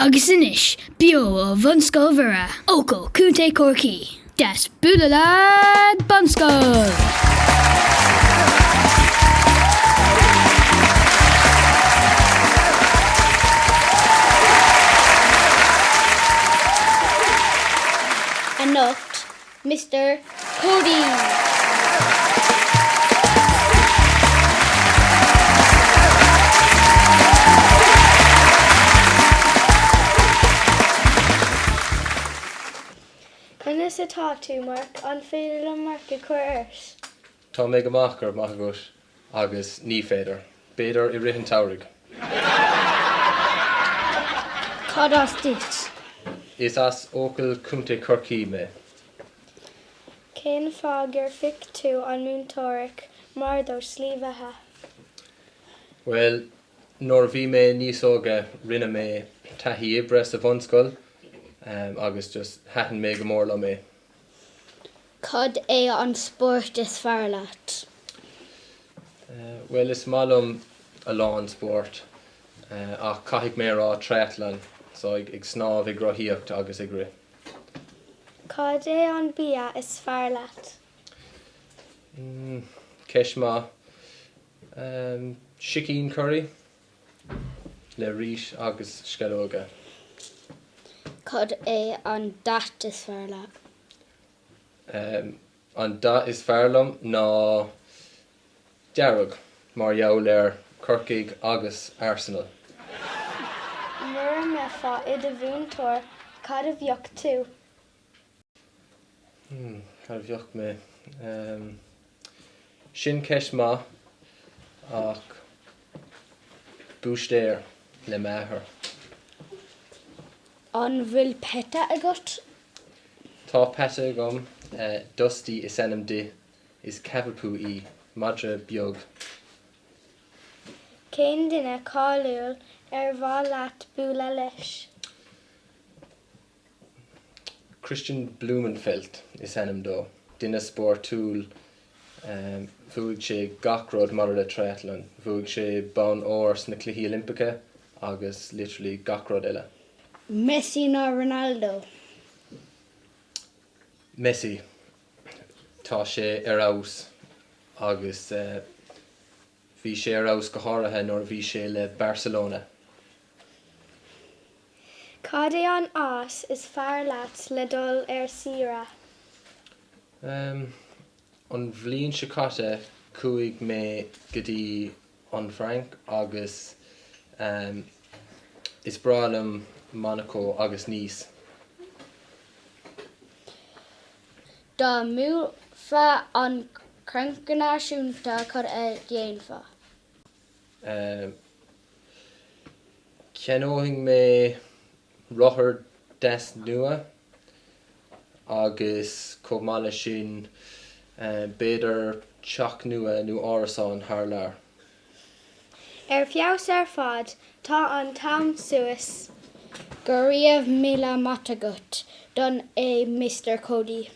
Agus inis, bio o Bunscoil Mhuire, Oco Cúnta Chorcaí, Deas Bualadh Leat Bunscoil. Mr.Coady. Conas atá tú mark an féidir mark a cuirt. Tá mé go machar maithagóis agus ní féidir. Béidir I rithinn tairg. Cad as dit. Is as ócail Cúnta Chorcaí mé. Cén fág fic tú an múinteoirí mar dó slíomhathe. Well, nóir bhí mé níos óga rinne mé taithí ibre sa Bunscoil, agus just hatan mé go mór le mé. Cad é an sport is fearr leat? Well, is málum a lán sport, ach caithfidh mé rá triathlon, so ag snámh ag grothaíocht agus ag ri. Cad é an bia is fearr leat? Ceis má chicken curry le rís agus scalóga. Cad é an dat is fearr leat? An dat is fearlam ná dearg mar jaall Chorcaí agus Arsenal. Nuair me fá iad a bhúntóir, cad a bheoch tú? Cad a bheoch mé. Sin ceis má ach bústéir le máthair. An bhfuil peta agat? Tá peta agam, Dusty is enam di, is ceapapú I, madra beag. Cén duine cáiliúil bhá leat bualadh leis? Christian Blumenfeld is enam dó. Duine sportúil, bhuaigh sé gachród mar le triathlon. Bhuaigh sé bán órs na cluichí Olimpice agus literally gachród eile. Messi ná Ronaldo? Messi. Tá sé aus agus bhí sé aus go háirithe nóir bhí sé le Barcelona. Cad é an ás is fearr leat le dul sira? An bhliain sicáte cúig mé go dtí an Frank agus is bralam Monaco agus Nice. Dá mú fa an crancanáisiúnta cad a dhéanfa? Ceanóing mé rothair des nua agus commála sin béidir teach nua nó árasán thar lear. Fios fad, tá an tam suas. Go riamh míle matagat don é Mr.Coady.